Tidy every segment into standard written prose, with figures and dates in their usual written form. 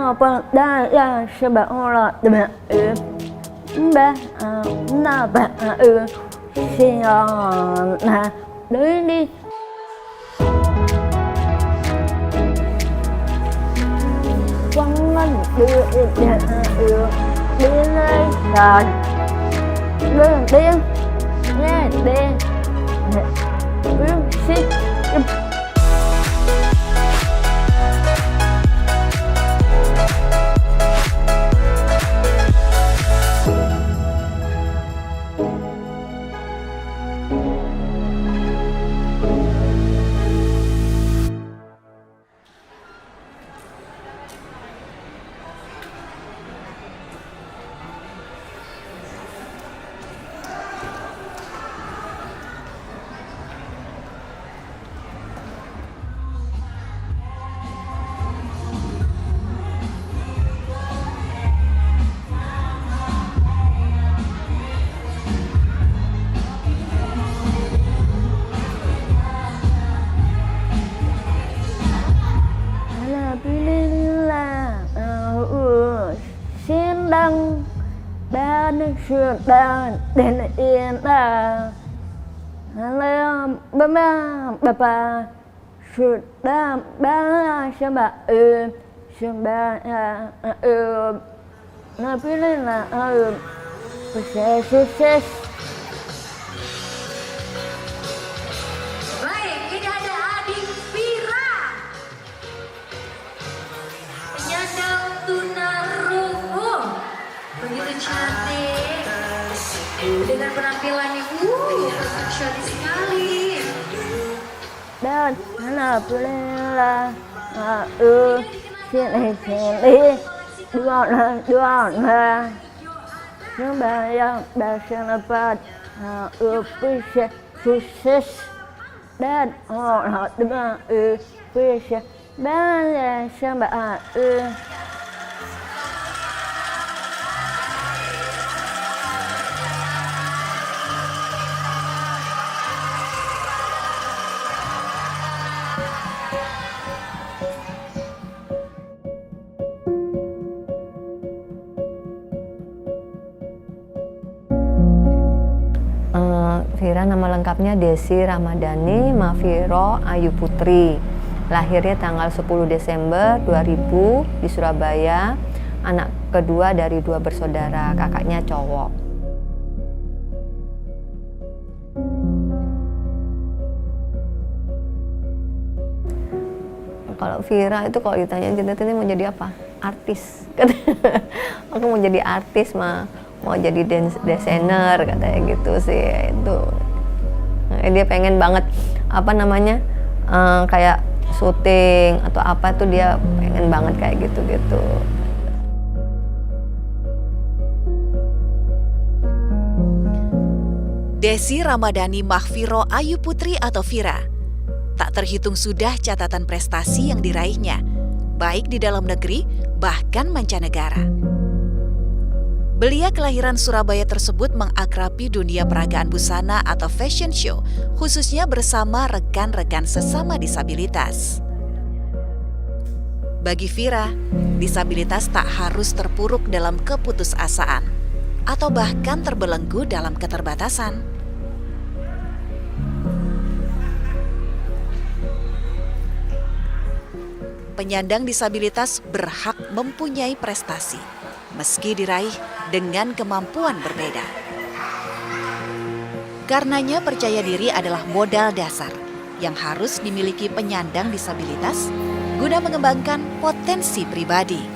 apa daya sebab orang demak ba na ba siang na đi quăng anh đưa đi lên trời đưa điên nghe điên điên xích Sure down then in ba sure down ba sama sama na pilih là proses. Baik, ini ada adik Vira, penyandang tunarungu, begitu cantik, dengan penampilannya perfeksionis sekali. Dan anak pilih là sini dua những bài sẽ là phát proses dan họ đừng proses dan sama Vira nama lengkapnya Desi Ramadhani Mahfiro Ayu Putri. Lahirnya tanggal 10 Desember 2000 di Surabaya. Anak kedua dari 2 bersaudara, kakaknya cowok. Kalau Vira itu kalau ditanya cita-citanya mau jadi apa? Artis. Aku mau jadi artis mah. Mau jadi desainer katanya gitu sih itu. Dia pengen banget apa namanya kayak syuting atau apa tuh dia pengen banget kayak gitu-gitu. Desi Ramadhani Mahfiro Ayu Putri atau Vira tak terhitung sudah catatan prestasi yang diraihnya, baik di dalam negeri bahkan mancanegara. Belia kelahiran Surabaya tersebut mengakrabi dunia peragaan busana atau fashion show, khususnya bersama rekan-rekan sesama disabilitas. Bagi Vira, disabilitas tak harus terpuruk dalam keputusasaan atau bahkan terbelenggu dalam keterbatasan. Penyandang disabilitas berhak mempunyai prestasi, meski diraih dengan kemampuan berbeda. Karenanya percaya diri adalah modal dasar yang harus dimiliki penyandang disabilitas guna mengembangkan potensi pribadi.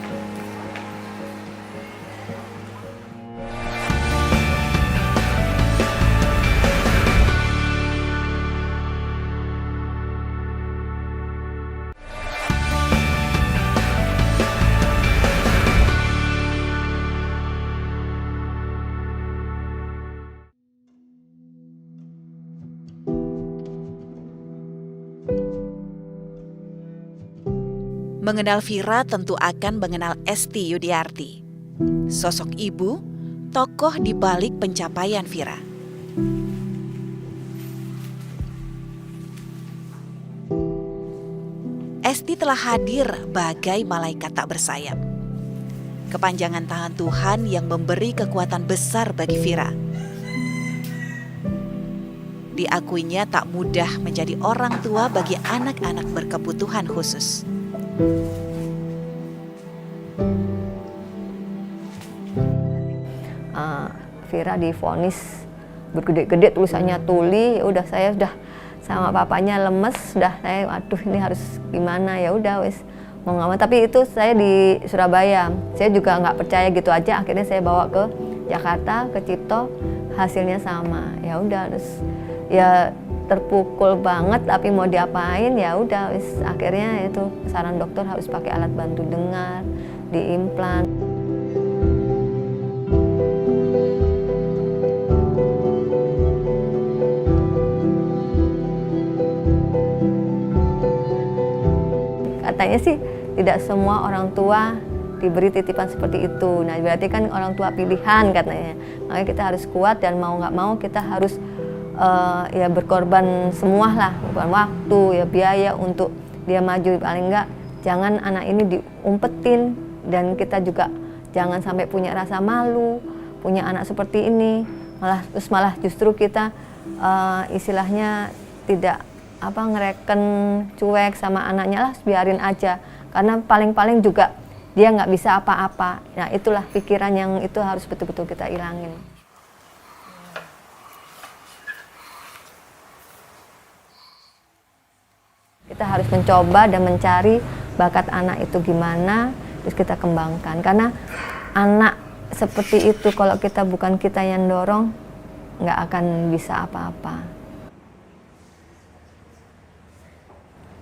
Mengenal Vira tentu akan mengenal Esti Yudiarti, sosok ibu, tokoh di balik pencapaian Vira. Esti telah hadir bagai malaikat tak bersayap, kepanjangan tangan Tuhan yang memberi kekuatan besar bagi Vira. Diakuinya tak mudah menjadi orang tua bagi anak-anak berkebutuhan khusus. Vira divonis bergede-gede tulisannya tuli, ya udah saya sudah sama papanya lemes, sudah saya waduh ini harus gimana, ya udah wis mau nggak mau. Tapi itu saya di Surabaya, saya juga nggak percaya gitu aja, akhirnya saya bawa ke Jakarta, ke Cipto, hasilnya sama. Ya udah terus ya terpukul banget, tapi mau diapain, ya udah wis akhirnya itu saran dokter harus pakai alat bantu dengar, diimplan. Katanya sih tidak semua orang tua diberi titipan seperti itu. Nah berarti kan orang tua pilihan katanya. Makanya kita harus kuat dan mau nggak mau kita harus ya berkorban semua lah, berkorban waktu, ya biaya untuk dia maju. Paling nggak jangan anak ini diumpetin, dan kita juga jangan sampai punya rasa malu punya anak seperti ini. Malah justru kita istilahnya tidak ngereken cuek sama anaknya lah, biarin aja, karena paling-paling juga dia nggak bisa apa-apa. Nah itulah pikiran yang itu harus betul-betul kita ilangin. Kita harus mencoba dan mencari bakat anak itu gimana, terus kita kembangkan, karena anak seperti itu kalau bukan kita yang dorong nggak akan bisa apa-apa.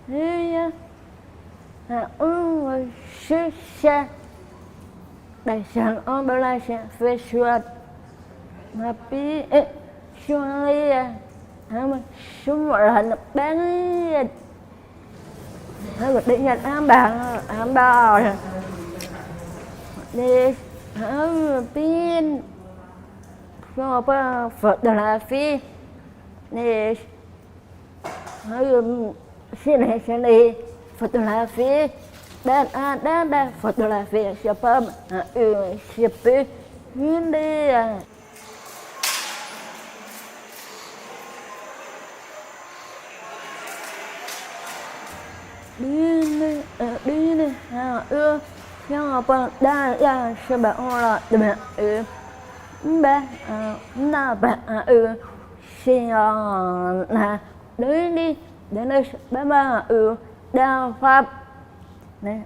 Iya, susah. Dasar belasnya sesuatu, tapi sulia, semua anak banget. Aku dengar ambal, đi pin, apa fotografi, đi sini fotografi dan ada fotografi siapa siapa ini ya. Đi yang apa dah yang sebab orang dengan ba siang nah đi đến đây ba đao pháp này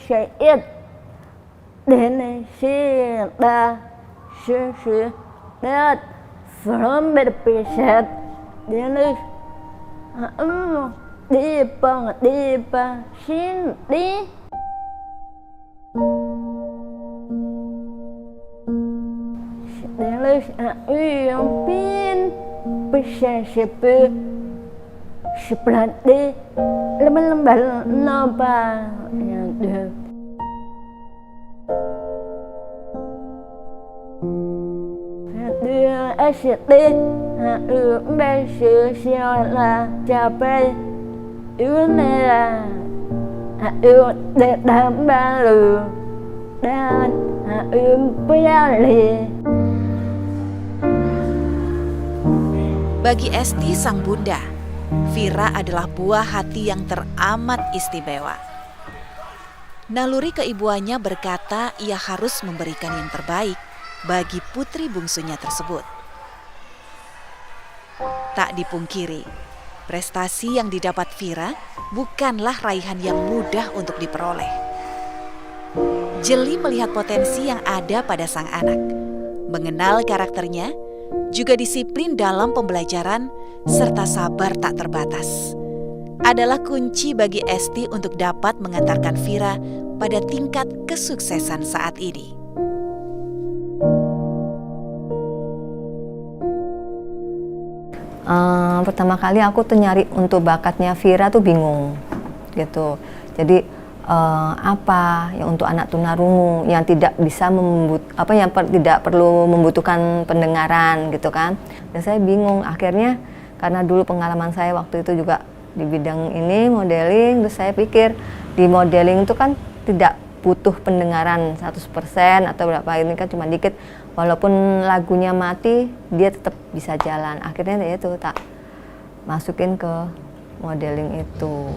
sẽ ít đến đây sẽ đa sẽ đa from the preset đến đây đi ba xin đi đến đây pin preset sebelah di lembar napa yang dia SD bây giờ sao là chào bay yêu này là yêu để đảm bảo lừa dan yêu bây. Bagi Esti sang bunda, Vira adalah buah hati yang teramat istimewa. Naluri keibuannya berkata ia harus memberikan yang terbaik bagi putri bungsunya tersebut. Tak dipungkiri, prestasi yang didapat Vira bukanlah raihan yang mudah untuk diperoleh. Jeli melihat potensi yang ada pada sang anak, mengenal karakternya, juga disiplin dalam pembelajaran, serta sabar tak terbatas adalah kunci bagi Esti untuk dapat mengantarkan Vira pada tingkat kesuksesan saat ini. Pertama kali aku tuh nyari untuk bakatnya Vira tuh bingung gitu. Jadi apa yang untuk anak tunarungu yang tidak bisa tidak perlu membutuhkan pendengaran gitu kan. Dan saya bingung, akhirnya karena dulu pengalaman saya waktu itu juga di bidang ini modeling, terus saya pikir di modeling itu kan tidak butuh pendengaran 100% atau berapa, ini kan cuma dikit, walaupun lagunya mati dia tetap bisa jalan. Akhirnya ya itu tak masukin ke modeling itu.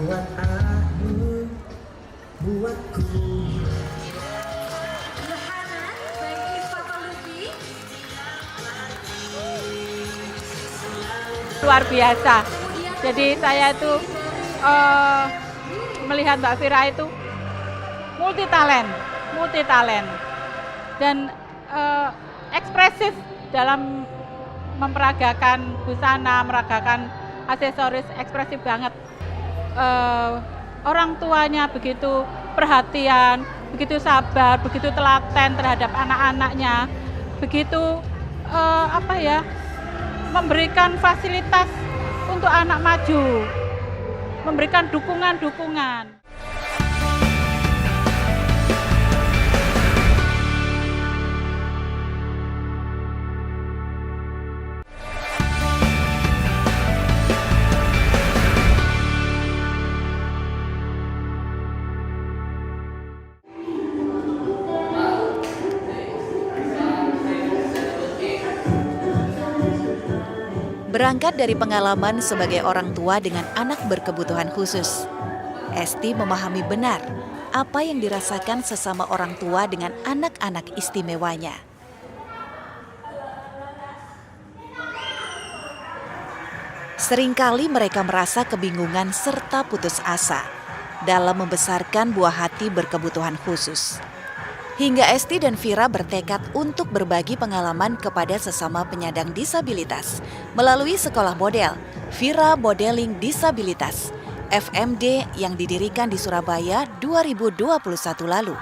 Yohana bagi Papa Luki. Luar biasa. Jadi saya itu melihat Mbak Vira itu multi talent dan ekspresif dalam memperagakan busana, meragakan aksesoris, ekspresif banget. Orang tuanya begitu perhatian, begitu sabar, begitu telaten terhadap anak-anaknya, begitu memberikan fasilitas untuk anak maju, memberikan dukungan-dukungan. Berangkat dari pengalaman sebagai orang tua dengan anak berkebutuhan khusus, Esti memahami benar apa yang dirasakan sesama orang tua dengan anak-anak istimewanya. Seringkali mereka merasa kebingungan serta putus asa dalam membesarkan buah hati berkebutuhan khusus. Hingga Esti dan Vira bertekad untuk berbagi pengalaman kepada sesama penyandang disabilitas melalui sekolah model Vira Modeling Disabilitas FMD yang didirikan di Surabaya 2021 lalu.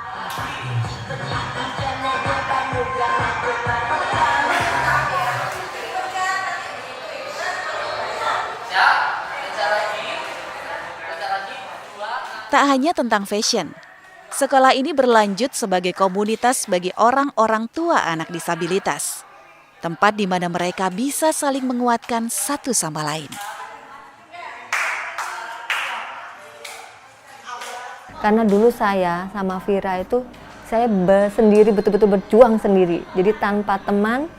Tak hanya tentang fashion, sekolah ini berlanjut sebagai komunitas bagi orang-orang tua anak disabilitas. Tempat di mana mereka bisa saling menguatkan satu sama lain. Karena dulu saya sama Vira itu, saya sendiri, betul-betul berjuang sendiri. Jadi tanpa teman,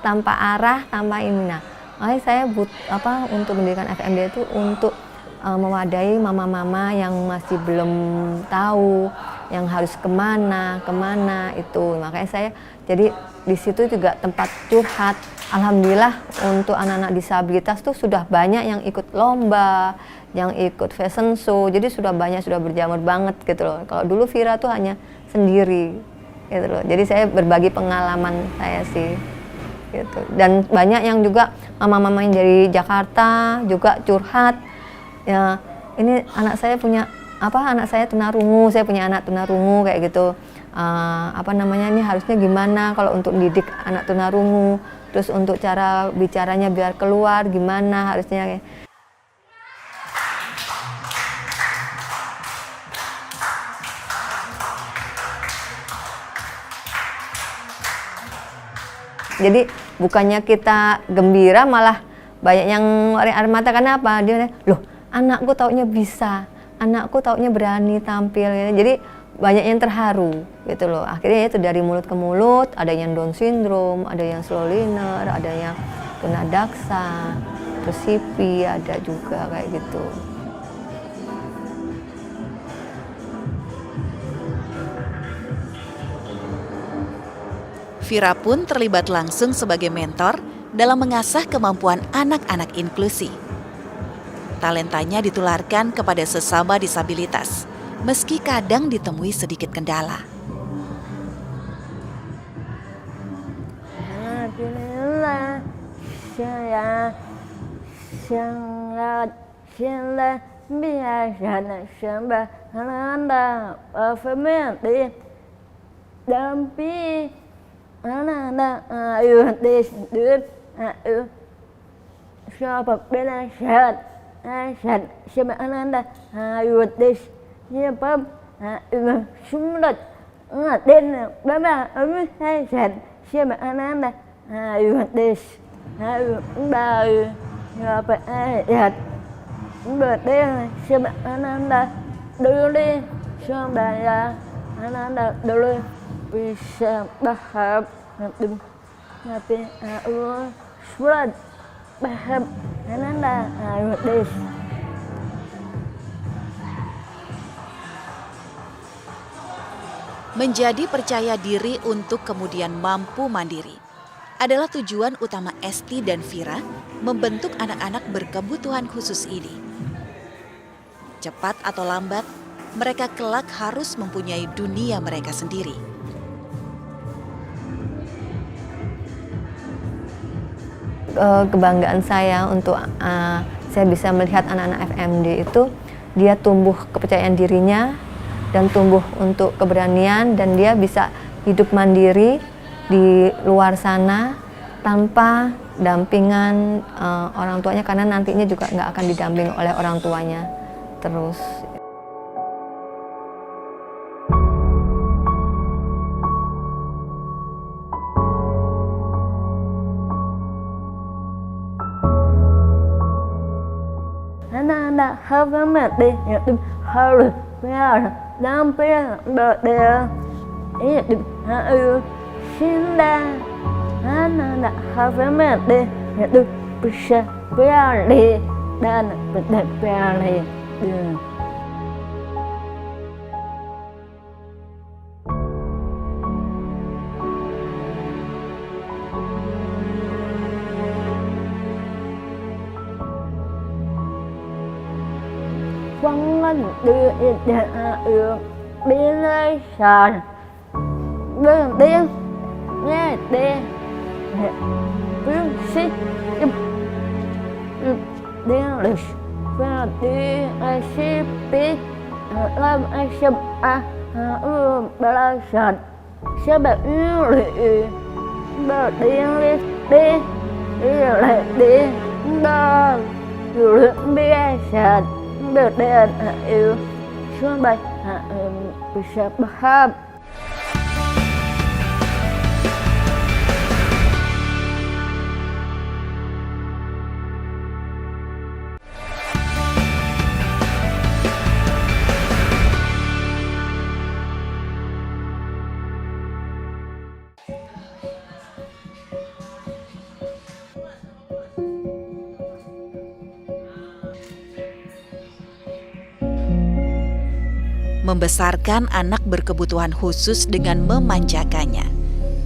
tanpa arah, tanpa ini. Nah, makanya saya untuk mendirikan FMD itu untuk mewadahi mama-mama yang masih belum tahu, yang harus kemana itu. Makanya saya jadi di situ juga tempat curhat. Alhamdulillah untuk anak-anak disabilitas tuh sudah banyak yang ikut lomba, yang ikut fashion show. Jadi sudah banyak, sudah berjamur banget gitu loh. Kalau dulu Vira tuh hanya sendiri gitu loh. Jadi saya berbagi pengalaman saya sih gitu. Dan banyak yang juga mama-mama yang dari Jakarta juga curhat. Ya, ini anak saya punya anak saya tunarungu, saya punya anak tunarungu kayak gitu. Ini harusnya gimana kalau untuk didik anak tunarungu, terus untuk cara bicaranya biar keluar gimana harusnya. Jadi bukannya kita gembira, malah banyak yang ngeluarin air mata. Karena apa? Dia loh, anakku taunya bisa, anakku taunya berani tampil. Jadi banyak yang terharu gitu loh. Akhirnya itu dari mulut ke mulut, ada yang Down syndrome, ada yang slow learner, ada yang tunadaksa, terus CP ada juga kayak gitu. Vira pun terlibat langsung sebagai mentor dalam mengasah kemampuan anak-anak inklusi. Talentanya ditularkan kepada sesama disabilitas, meski kadang ditemui sedikit kendala. Alhamdulillah, saya sangat cinta biasa sembah Anda FMD dampi Anda ayo desdut ayo siapa bela syat syat sembah Anda ayo des siapa ayo sumlat ngaden baba ayo syat siapa ananda ayo des ayo bayu apa ayat berdeh siapa ananda dulu sampai ananda dulu bisa bahab tapi surat bahab ananda ayo des. Menjadi percaya diri untuk kemudian mampu mandiri adalah tujuan utama Esti dan Vira membentuk anak-anak berkebutuhan khusus ini. Cepat atau lambat, mereka kelak harus mempunyai dunia mereka sendiri. Kebanggaan saya untuk saya bisa melihat anak-anak FMD itu dia tumbuh kepercayaan dirinya dan tumbuh untuk keberanian, dan dia bisa hidup mandiri di luar sana tanpa dampingan orang tuanya, karena nantinya juga nggak akan didampingi oleh orang tuanya terus. Anak-anak harus harus dampir berdeh itu harus cinta anak-anak harus itu bisa berani dan berani. Quăng đưa điện bên đây sàn đường điên nghe đê bước xích điên lịch và đi ai xếp bí làm ai xếp bà sàn sẽ bà yêu lị bà điên đi đi lại đi bà luyện bia sàn berdeh ayo sampai bisa bahab. Membesarkan anak berkebutuhan khusus dengan memanjakannya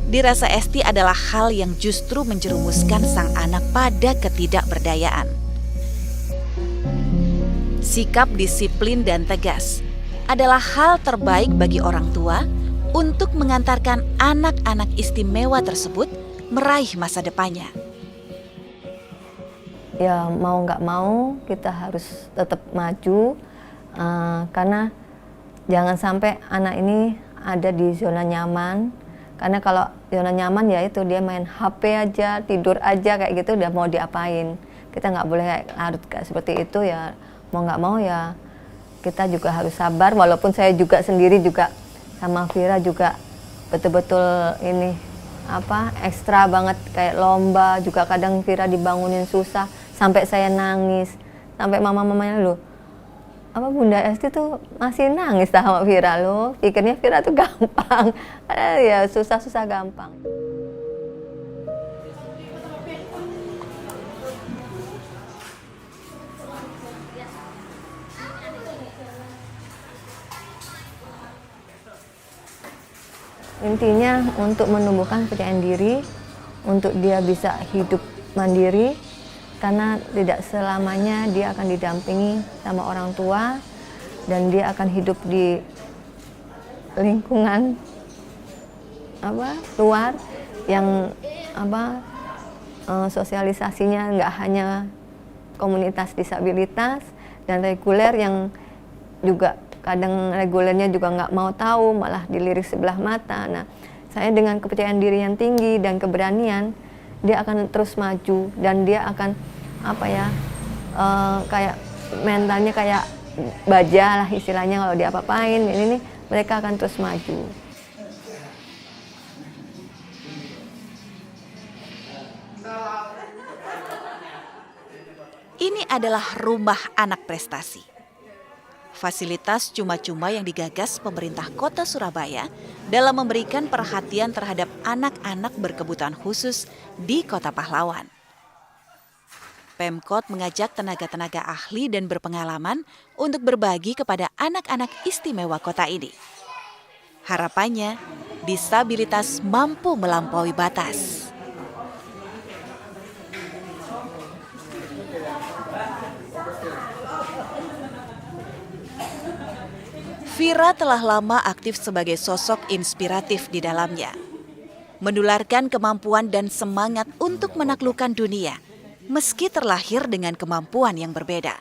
dirasa Esti adalah hal yang justru menjerumuskan sang anak pada ketidakberdayaan. Sikap disiplin dan tegas adalah hal terbaik bagi orang tua untuk mengantarkan anak-anak istimewa tersebut meraih masa depannya. Ya mau nggak mau kita harus tetap maju, karena jangan sampai anak ini ada di zona nyaman. Karena kalau zona nyaman ya itu dia main HP aja, tidur aja kayak gitu, udah mau diapain. Kita nggak boleh larut kayak seperti itu ya. Mau nggak mau ya kita juga harus sabar. Walaupun saya juga sendiri juga sama Vira juga betul-betul ini ekstra banget, kayak lomba juga kadang Vira dibangunin susah sampai saya nangis, sampai mama-mamanya loh, Bunda Esti tuh masih nangis sama Vira loh, pikirnya Vira tuh gampang, ya susah-susah gampang. Intinya untuk menumbuhkan kepercayaan diri, untuk dia bisa hidup mandiri, karena tidak selamanya dia akan didampingi sama orang tua, dan dia akan hidup di lingkungan luar yang sosialisasinya nggak hanya komunitas disabilitas dan reguler, yang juga kadang regulernya juga nggak mau tahu, malah dilirik sebelah mata. Nah, saya dengan kepercayaan diri yang tinggi dan keberanian, dia akan terus maju, dan dia akan kayak mentalnya kayak baja lah istilahnya, kalau dia apa-apain ini mereka akan terus maju. adalah Rumah Anak Prestasi. Fasilitas cuma-cuma yang digagas pemerintah Kota Surabaya dalam memberikan perhatian terhadap anak-anak berkebutuhan khusus di Kota Pahlawan. Pemkot mengajak tenaga-tenaga ahli dan berpengalaman untuk berbagi kepada anak-anak istimewa kota ini. Harapannya, disabilitas mampu melampaui batas. Vira telah lama aktif sebagai sosok inspiratif di dalamnya. Menularkan kemampuan dan semangat untuk menaklukkan dunia, meski terlahir dengan kemampuan yang berbeda.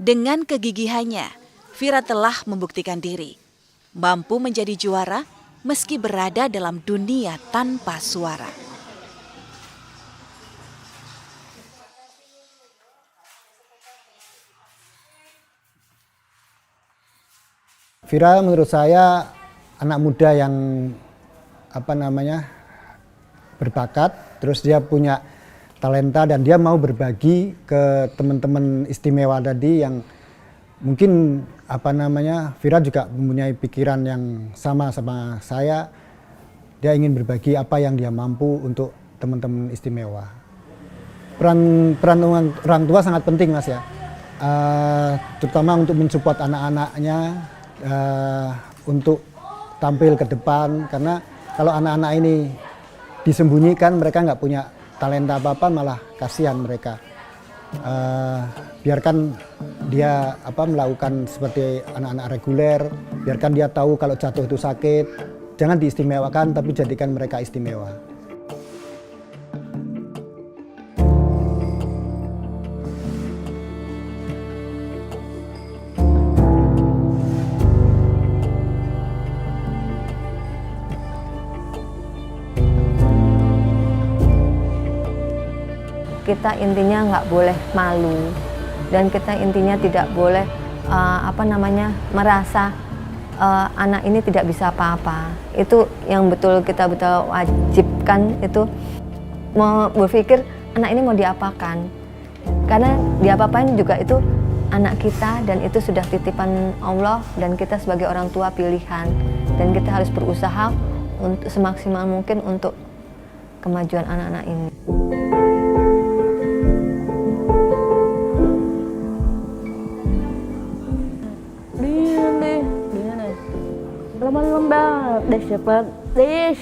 Dengan kegigihannya, Vira telah membuktikan diri, mampu menjadi juara meski berada dalam dunia tanpa suara. Vira menurut saya anak muda yang berbakat, terus dia punya talenta dan dia mau berbagi ke teman-teman istimewa tadi yang mungkin Vira juga mempunyai pikiran yang sama saya. Dia ingin berbagi apa yang dia mampu untuk teman-teman istimewa. Peran orang tua sangat penting, Mas, ya. Terutama untuk mensupport anak-anaknya untuk tampil ke depan, karena kalau anak-anak ini disembunyikan, mereka nggak punya talenta apa-apa, malah kasihan mereka. Biarkan dia melakukan seperti anak-anak reguler, biarkan dia tahu kalau jatuh itu sakit, jangan diistimewakan tapi jadikan mereka istimewa. Kita intinya nggak boleh malu dan kita intinya tidak boleh merasa anak ini tidak bisa apa-apa. Itu yang betul kita wajibkan, itu mau berpikir anak ini mau diapakan, karena diapa-apain juga itu anak kita dan itu sudah titipan Allah dan kita sebagai orang tua pilihan dan kita harus berusaha untuk semaksimal mungkin untuk kemajuan anak-anak ini. Lomba-lomba seperti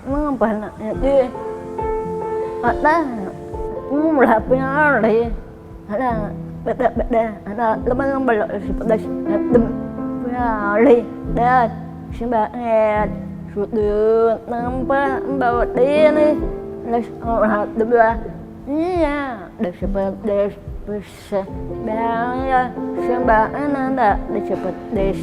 mengapa itu ada mulapinya ada beda ada lomba-lomba seperti itu kali dan sebagai sudah nampak bawa ini les orang dua iya seperti bisa bayar sebagai anda seperti